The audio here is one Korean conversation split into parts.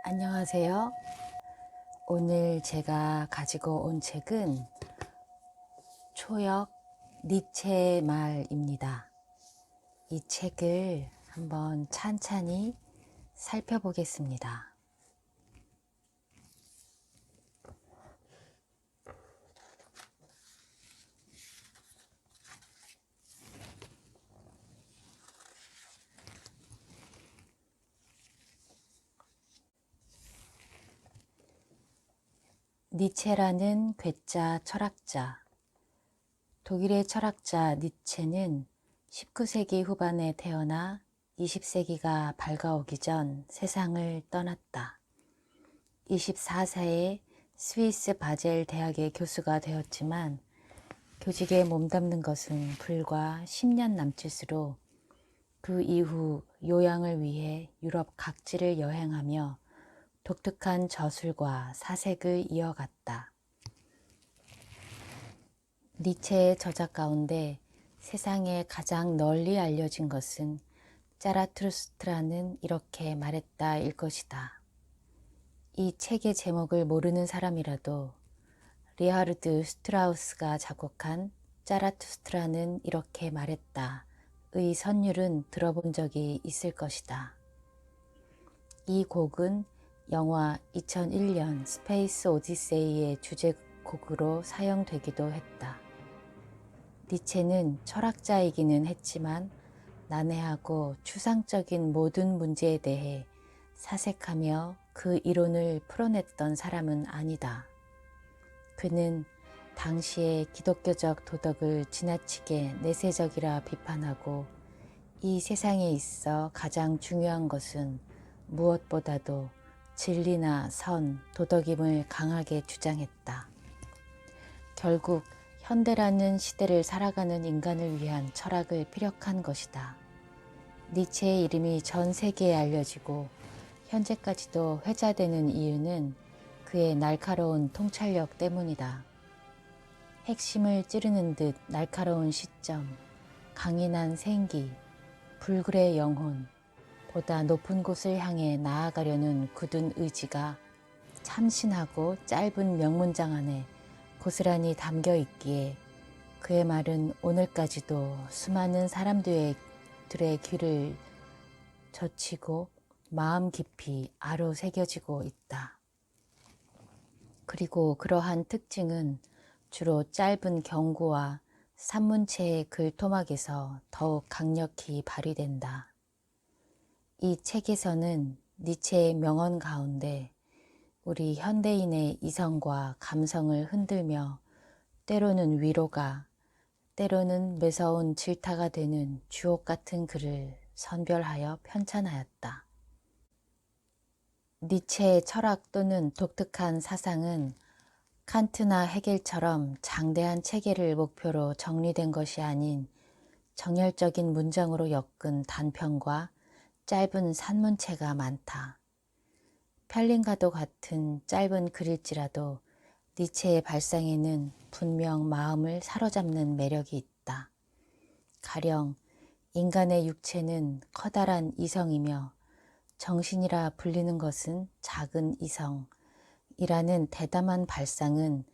안녕하세요. 오늘 제가 가지고 온 책은 초역 니체의 말입니다. 이 책을 한번 찬찬히 살펴보겠습니다. 니체라는 괴짜 철학자. 독일의 철학자 니체는 19세기 후반에 태어나 20세기가 밝아오기 전 세상을 떠났다. 24세에 스위스 바젤 대학의 교수가 되었지만 교직에 몸담는 것은 불과 10년 남짓으로 그 이후 요양을 위해 유럽 각지를 여행하며 독특한 저술과 사색을 이어갔다. 니체의 저작 가운데 세상에 가장 널리 알려진 것은 짜라투스트라는 이렇게 말했다일 것이다. 이 책의 제목을 모르는 사람이라도 리하르드 스트라우스가 작곡한 짜라투스트라는 이렇게 말했다의 선율은 들어본 적이 있을 것이다. 이 곡은 영화 2001년 스페이스 오디세이의 주제곡으로 사용되기도 했다. 니체는 철학자이기는 했지만 난해하고 추상적인 모든 문제에 대해 사색하며 그 이론을 풀어냈던 사람은 아니다. 그는 당시의 기독교적 도덕을 지나치게 내세적이라 비판하고 이 세상에 있어 가장 중요한 것은 무엇보다도 진리나 선, 도덕임을 강하게 주장했다. 결국 현대라는 시대를 살아가는 인간을 위한 철학을 피력한 것이다. 니체의 이름이 전 세계에 알려지고 현재까지도 회자되는 이유는 그의 날카로운 통찰력 때문이다. 핵심을 찌르는 듯 날카로운 시점, 강인한 생기, 불굴의 영혼, 보다 높은 곳을 향해 나아가려는 굳은 의지가 참신하고 짧은 명문장 안에 고스란히 담겨 있기에 그의 말은 오늘까지도 수많은 사람들의 귀를 젖히고 마음 깊이 아로 새겨지고 있다. 그리고 그러한 특징은 주로 짧은 경고와 산문체의 글 토막에서 더욱 강력히 발휘된다. 이 책에서는 니체의 명언 가운데 우리 현대인의 이성과 감성을 흔들며 때로는 위로가, 때로는 매서운 질타가 되는 주옥 같은 글을 선별하여 편찬하였다. 니체의 철학 또는 독특한 사상은 칸트나 헤겔처럼 장대한 체계를 목표로 정리된 것이 아닌 정열적인 문장으로 엮은 단편과 짧은 산문체가 많다. 편린과도 같은 짧은 글일지라도 니체의 발상에는 분명 마음을 사로잡는 매력이 있다. 가령 인간의 육체는 커다란 이성이며 정신이라 불리는 것은 작은 이성이라는 대담한 발상은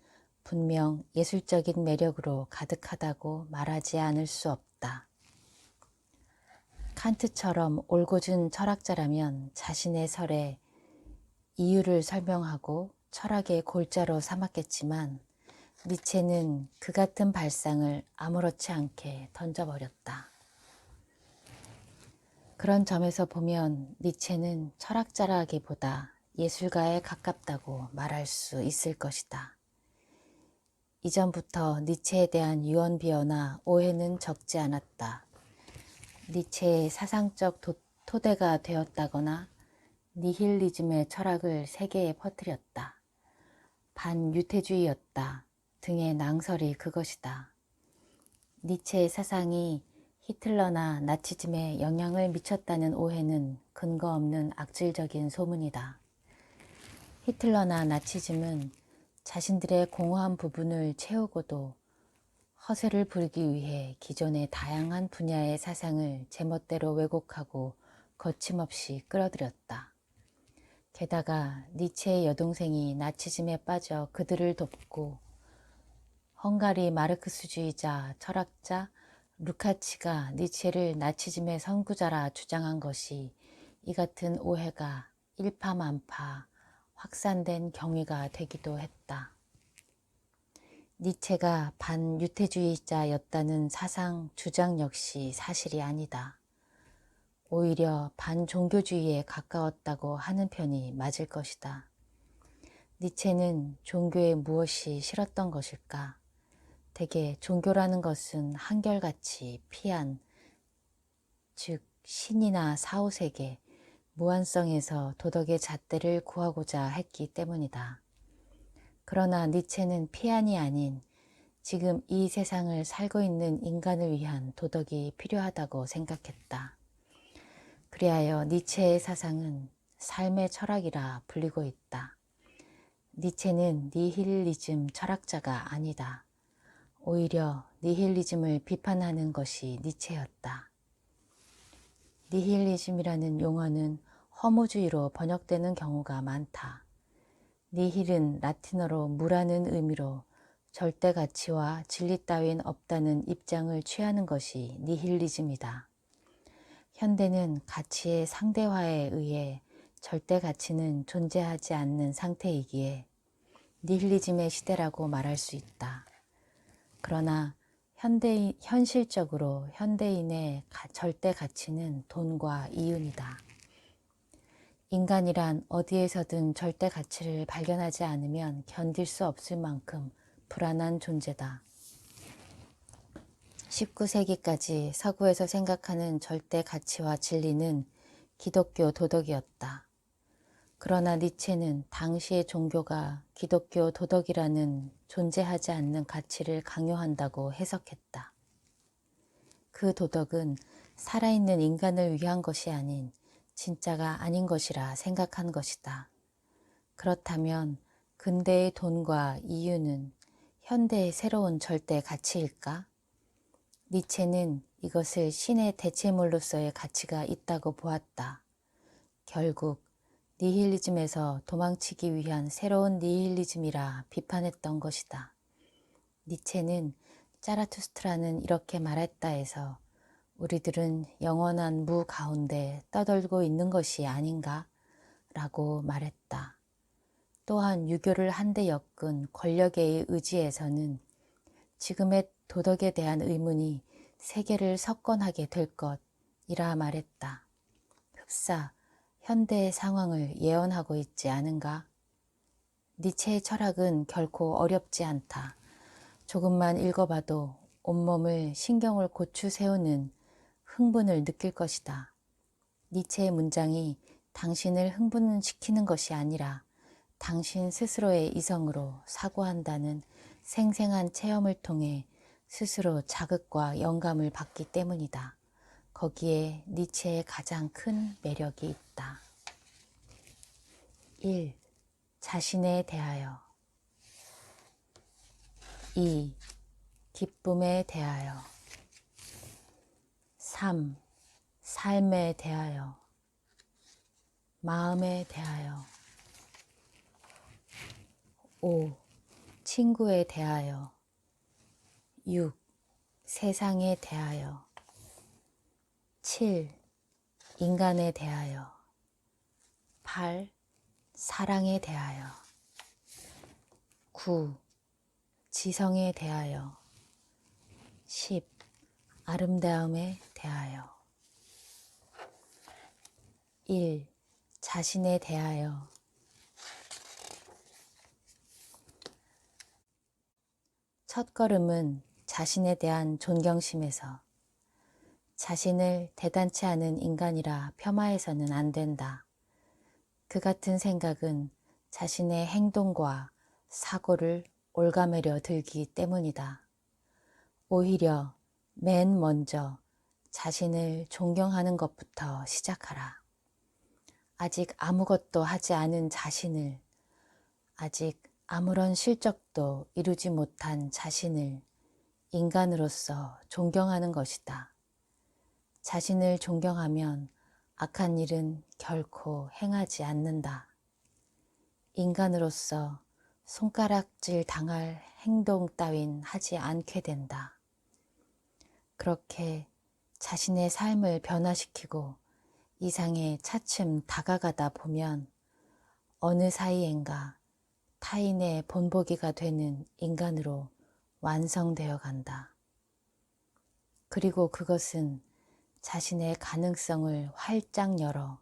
분명 예술적인 매력으로 가득하다고 말하지 않을 수 없다. 칸트처럼 올곧은 철학자라면 자신의 설에 이유를 설명하고 철학의 골자로 삼았겠지만 니체는 그 같은 발상을 아무렇지 않게 던져버렸다. 그런 점에서 보면 니체는 철학자라기보다 예술가에 가깝다고 말할 수 있을 것이다. 이전부터 니체에 대한 유언비어나 오해는 적지 않았다. 니체의 사상적 토대가 되었다거나 니힐리즘의 철학을 세계에 퍼뜨렸다. 반유태주의였다 등의 낭설이 그것이다. 니체의 사상이 히틀러나 나치즘에 영향을 미쳤다는 오해는 근거 없는 악질적인 소문이다. 히틀러나 나치즘은 자신들의 공허한 부분을 채우고도 허세를 부리기 위해 기존의 다양한 분야의 사상을 제멋대로 왜곡하고 거침없이 끌어들였다. 게다가 니체의 여동생이 나치즘에 빠져 그들을 돕고 헝가리 마르크스주의자 철학자 루카치가 니체를 나치즘의 선구자라 주장한 것이 이 같은 오해가 일파만파 확산된 경위가 되기도 했다. 니체가 반유태주의자였다는 사상 주장 역시 사실이 아니다. 오히려 반종교주의에 가까웠다고 하는 편이 맞을 것이다. 니체는 종교에 무엇이 싫었던 것일까? 대개 종교라는 것은 한결같이 피한, 즉 신이나 사후세계, 무한성에서 도덕의 잣대를 구하고자 했기 때문이다. 그러나 니체는 피안이 아닌 지금 이 세상을 살고 있는 인간을 위한 도덕이 필요하다고 생각했다. 그리하여 니체의 사상은 삶의 철학이라 불리고 있다. 니체는 니힐리즘 철학자가 아니다. 오히려 니힐리즘을 비판하는 것이 니체였다. 니힐리즘이라는 용어는 허무주의로 번역되는 경우가 많다. 니힐은 라틴어로 무라는 의미로 절대 가치와 진리 따윈 없다는 입장을 취하는 것이 니힐리즘이다. 현대는 가치의 상대화에 의해 절대 가치는 존재하지 않는 상태이기에 니힐리즘의 시대라고 말할 수 있다. 그러나 현실적으로 현대인의 절대 가치는 돈과 이윤이다. 인간이란 어디에서든 절대 가치를 발견하지 않으면 견딜 수 없을 만큼 불안한 존재다. 19세기까지 서구에서 생각하는 절대 가치와 진리는 기독교 도덕이었다. 그러나 니체는 당시의 종교가 기독교 도덕이라는 존재하지 않는 가치를 강요한다고 해석했다. 그 도덕은 살아있는 인간을 위한 것이 아닌 진짜가 아닌 것이라 생각한 것이다. 그렇다면 근대의 돈과 이유는 현대의 새로운 절대 가치일까? 니체는 이것을 신의 대체물로서의 가치가 있다고 보았다. 결국 니힐리즘에서 도망치기 위한 새로운 니힐리즘이라 비판했던 것이다. 니체는 자라투스트라는 이렇게 말했다 해서 우리들은 영원한 무 가운데 떠돌고 있는 것이 아닌가? 라고 말했다. 또한 유교를 한데 엮은 권력의 의지에서는 지금의 도덕에 대한 의문이 세계를 석권하게 될 것이라 말했다. 흡사 현대의 상황을 예언하고 있지 않은가? 니체의 철학은 결코 어렵지 않다. 조금만 읽어봐도 온몸을 신경을 고추 세우는 흥분을 느낄 것이다. 니체의 문장이 당신을 흥분시키는 것이 아니라 당신 스스로의 이성으로 사고한다는 생생한 체험을 통해 스스로 자극과 영감을 받기 때문이다. 거기에 니체의 가장 큰 매력이 있다. 1. 자신에 대하여 2. 기쁨에 대하여 3. 삶에 대하여 마음에 대하여 5. 친구에 대하여 6. 세상에 대하여 7. 인간에 대하여 8. 사랑에 대하여 9. 지성에 대하여 10. 아름다움에 대하여 1. 자신에 대하여 첫걸음은 자신에 대한 존경심에서 자신을 대단치 않은 인간이라 폄하해서는 안 된다. 그 같은 생각은 자신의 행동과 사고를 올가매려 들기 때문이다. 오히려 맨 먼저 자신을 존경하는 것부터 시작하라. 아직 아무것도 하지 않은 자신을, 아직 아무런 실적도 이루지 못한 자신을 인간으로서 존경하는 것이다. 자신을 존경하면 악한 일은 결코 행하지 않는다. 인간으로서 손가락질 당할 행동 따윈 하지 않게 된다. 그렇게 자신의 삶을 변화시키고 이상에 차츰 다가가다 보면 어느 사이엔가 타인의 본보기가 되는 인간으로 완성되어 간다. 그리고 그것은 자신의 가능성을 활짝 열어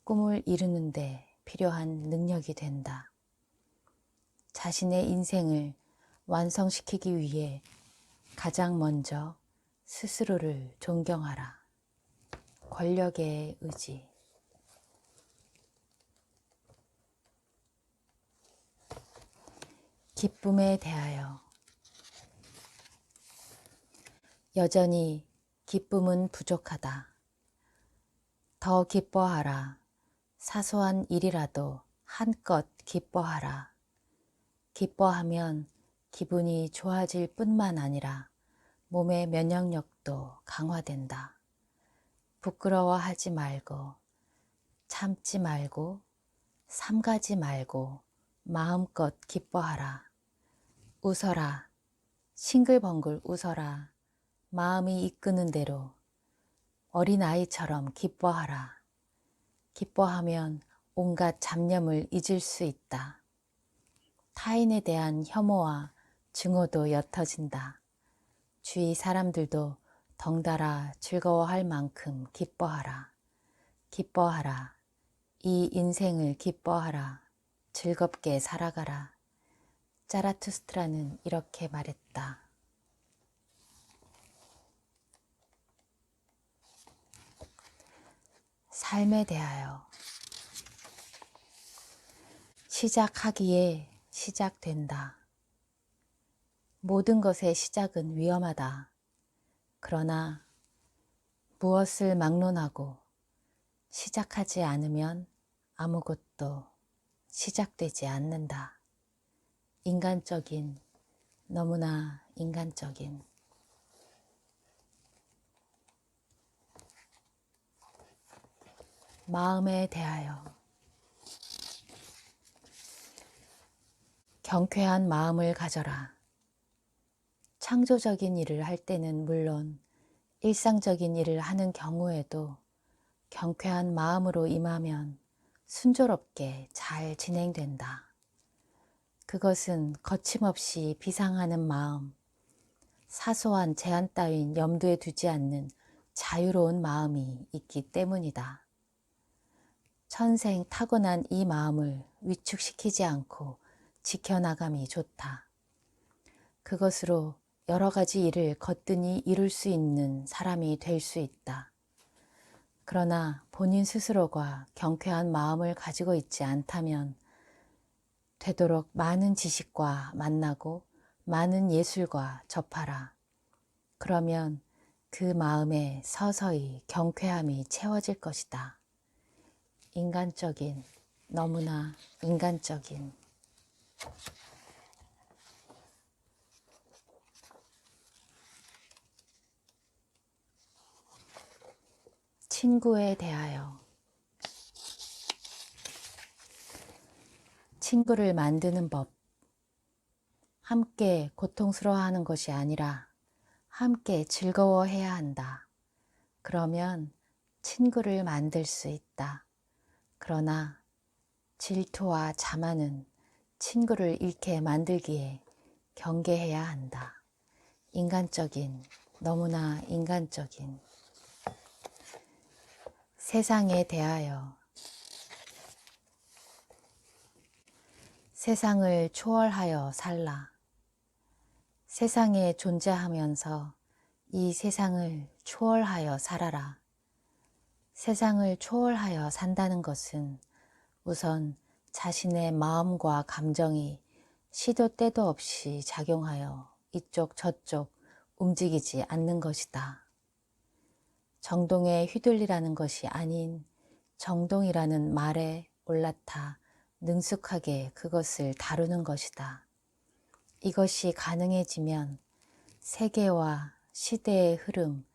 꿈을 이루는 데 필요한 능력이 된다. 자신의 인생을 완성시키기 위해 가장 먼저 스스로를 존경하라. 권력의 의지. 기쁨에 대하여. 여전히 기쁨은 부족하다. 더 기뻐하라. 사소한 일이라도 한껏 기뻐하라. 기뻐하면 기분이 좋아질 뿐만 아니라 몸의 면역력도 강화된다. 부끄러워하지 말고, 참지 말고, 삼가지 말고 마음껏 기뻐하라. 웃어라. 싱글벙글 웃어라. 마음이 이끄는 대로 어린아이처럼 기뻐하라. 기뻐하면 온갖 잡념을 잊을 수 있다. 타인에 대한 혐오와 증오도 옅어진다. 주위 사람들도 덩달아 즐거워할 만큼 기뻐하라. 기뻐하라. 이 인생을 기뻐하라. 즐겁게 살아가라. 자라투스트라는 이렇게 말했다. 삶에 대하여. 시작하기에 시작된다. 모든 것의 시작은 위험하다. 그러나 무엇을 막론하고 시작하지 않으면 아무것도 시작되지 않는다. 인간적인, 너무나 인간적인. 마음에 대하여. 경쾌한 마음을 가져라. 창조적인 일을 할 때는 물론 일상적인 일을 하는 경우에도 경쾌한 마음으로 임하면 순조롭게 잘 진행된다. 그것은 거침없이 비상하는 마음, 사소한 제한 따윈 염두에 두지 않는 자유로운 마음이 있기 때문이다. 천생 타고난 이 마음을 위축시키지 않고 지켜나감이 좋다. 그것으로 여러 가지 일을 거뜬히 이룰 수 있는 사람이 될 수 있다. 그러나 본인 스스로가 경쾌한 마음을 가지고 있지 않다면 되도록 많은 지식과 만나고 많은 예술과 접하라. 그러면 그 마음에 서서히 경쾌함이 채워질 것이다. 인간적인, 너무나 인간적인. 친구에 대하여. 친구를 만드는 법. 함께 고통스러워하는 것이 아니라 함께 즐거워해야 한다. 그러면 친구를 만들 수 있다. 그러나 질투와 자만은 친구를 잃게 만들기에 경계해야 한다. 인간적인, 너무나 인간적인. 세상에 대하여. 세상을 초월하여 살라. 세상에 존재하면서 이 세상을 초월하여 살아라. 세상을 초월하여 산다는 것은 우선 자신의 마음과 감정이 시도 때도 없이 작용하여 이쪽 저쪽 움직이지 않는 것이다. 정동에 휘둘리라는 것이 아닌 정동이라는 말에 올라타 능숙하게 그것을 다루는 것이다. 이것이 가능해지면 세계와 시대의 흐름,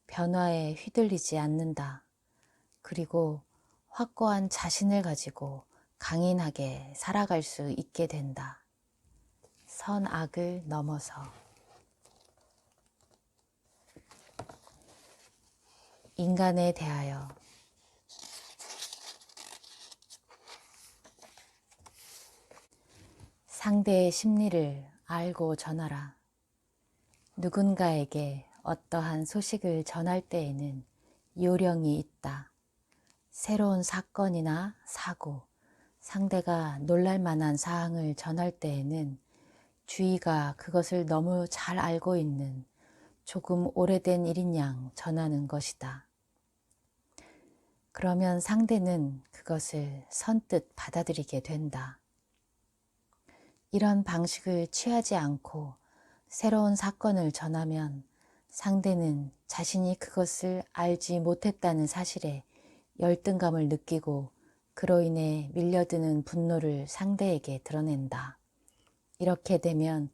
변화에 휘둘리지 않는다. 그리고 확고한 자신을 가지고 강인하게 살아갈 수 있게 된다. 선악을 넘어서. 인간에 대하여. 상대의 심리를 알고 전하라. 누군가에게 어떠한 소식을 전할 때에는 요령이 있다. 새로운 사건이나 사고, 상대가 놀랄 만한 사항을 전할 때에는 주위가 그것을 너무 잘 알고 있는 조금 오래된 일인 양 전하는 것이다. 그러면 상대는 그것을 선뜻 받아들이게 된다. 이런 방식을 취하지 않고 새로운 사건을 전하면 상대는 자신이 그것을 알지 못했다는 사실에 열등감을 느끼고 그로 인해 밀려드는 분노를 상대에게 드러낸다. 이렇게 되면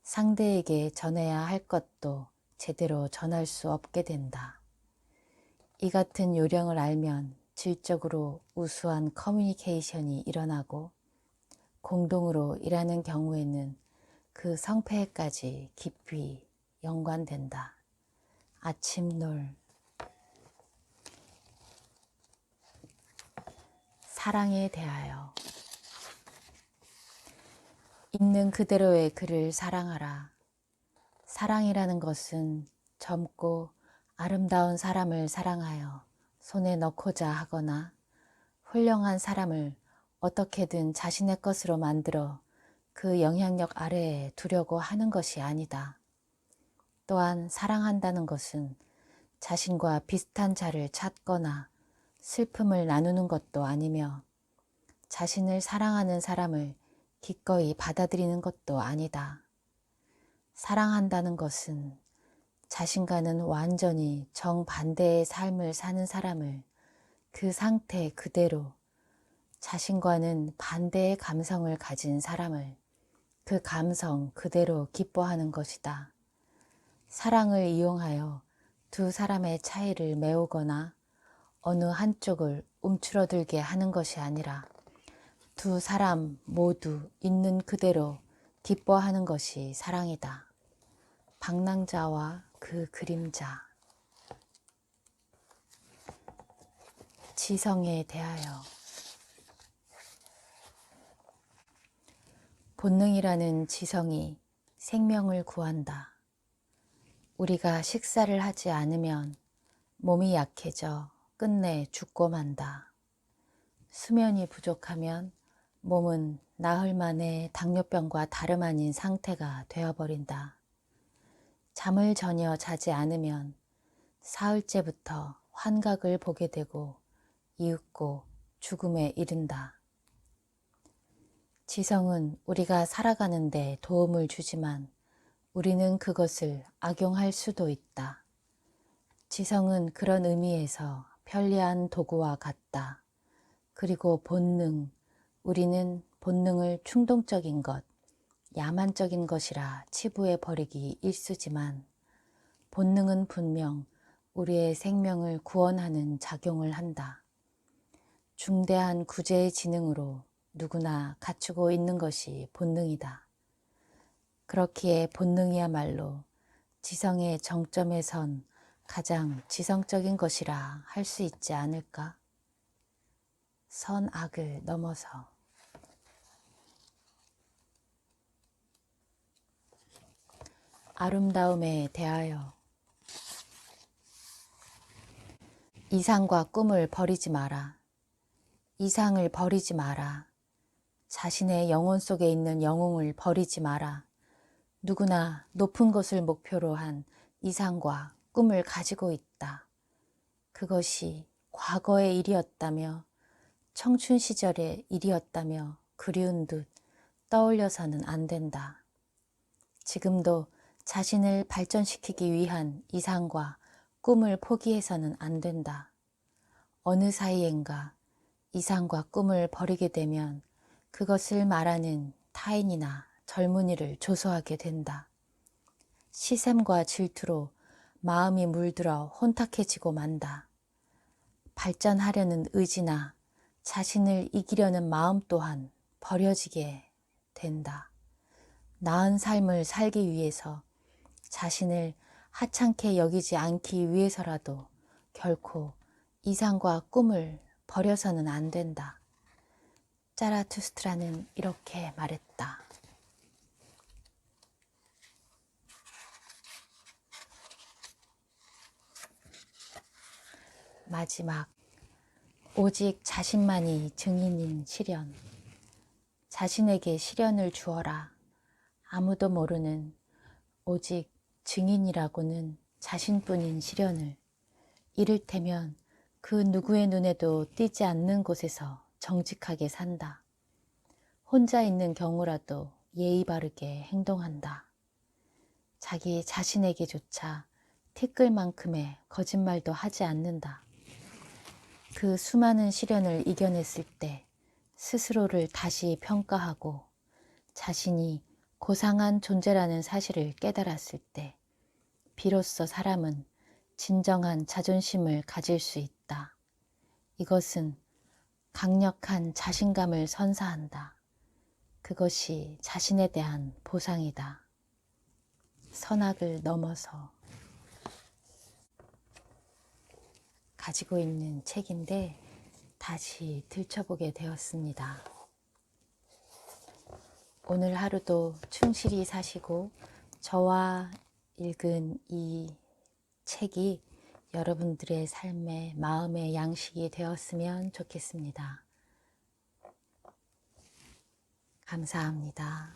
상대에게 전해야 할 것도 제대로 전할 수 없게 된다. 이 같은 요령을 알면 질적으로 우수한 커뮤니케이션이 일어나고 공동으로 일하는 경우에는 그 성패까지 깊이 연관된다. 아침놀. 사랑에 대하여. 있는 그대로의 그를 사랑하라. 사랑이라는 것은 젊고 아름다운 사람을 사랑하여 손에 넣고자 하거나 훌륭한 사람을 어떻게든 자신의 것으로 만들어 그 영향력 아래에 두려고 하는 것이 아니다. 또한 사랑한다는 것은 자신과 비슷한 자를 찾거나 슬픔을 나누는 것도 아니며 자신을 사랑하는 사람을 기꺼이 받아들이는 것도 아니다. 사랑한다는 것은 자신과는 완전히 정반대의 삶을 사는 사람을 그 상태 그대로, 자신과는 반대의 감성을 가진 사람을 그 감성 그대로 기뻐하는 것이다. 사랑을 이용하여 두 사람의 차이를 메우거나 어느 한쪽을 움츠러들게 하는 것이 아니라 두 사람 모두 있는 그대로 기뻐하는 것이 사랑이다. 방랑자와 그 그림자. 지성에 대하여. 본능이라는 지성이 생명을 구한다. 우리가 식사를 하지 않으면 몸이 약해져 끝내 죽고 만다. 수면이 부족하면 몸은 나흘 만에 당뇨병과 다름 아닌 상태가 되어버린다. 잠을 전혀 자지 않으면 사흘째부터 환각을 보게 되고 이윽고 죽음에 이른다. 지성은 우리가 살아가는 데 도움을 주지만 우리는 그것을 악용할 수도 있다. 지성은 그런 의미에서 편리한 도구와 같다. 그리고 본능, 우리는 본능을 충동적인 것, 야만적인 것이라 치부해 버리기 일쑤지만 본능은 분명 우리의 생명을 구원하는 작용을 한다. 중대한 구제의 지능으로 누구나 갖추고 있는 것이 본능이다. 그렇기에 본능이야말로 지성의 정점에 선 가장 지성적인 것이라 할 수 있지 않을까? 선악을 넘어서. 아름다움에 대하여. 이상과 꿈을 버리지 마라. 이상을 버리지 마라. 자신의 영혼 속에 있는 영웅을 버리지 마라. 누구나 높은 것을 목표로 한 이상과 꿈을 가지고 있다. 그것이 과거의 일이었다며 청춘 시절의 일이었다며 그리운 듯 떠올려서는 안 된다. 지금도 자신을 발전시키기 위한 이상과 꿈을 포기해서는 안 된다. 어느 사이엔가 이상과 꿈을 버리게 되면 그것을 말하는 타인이나 젊은이를 조소하게 된다. 시샘과 질투로 마음이 물들어 혼탁해지고 만다. 발전하려는 의지나 자신을 이기려는 마음 또한 버려지게 된다. 나은 삶을 살기 위해서 자신을 하찮게 여기지 않기 위해서라도 결코 이상과 꿈을 버려서는 안 된다. 자라투스트라는 이렇게 말했다. 마지막, 오직 자신만이 증인인 시련. 자신에게 시련을 주어라. 아무도 모르는 오직 증인이라고는 자신뿐인 시련을, 이를테면 그 누구의 눈에도 띄지 않는 곳에서 정직하게 산다. 혼자 있는 경우라도 예의 바르게 행동한다. 자기 자신에게조차 티끌만큼의 거짓말도 하지 않는다. 그 수많은 시련을 이겨냈을 때 스스로를 다시 평가하고 자신이 고상한 존재라는 사실을 깨달았을 때 비로소 사람은 진정한 자존심을 가질 수 있다. 이것은 강력한 자신감을 선사한다. 그것이 자신에 대한 보상이다. 선악을 넘어서 가지고 있는 책인데 다시 들춰보게 되었습니다. 오늘 하루도 충실히 사시고 저와 읽은 이 책이 여러분들의 삶의 마음의 양식이 되었으면 좋겠습니다. 감사합니다.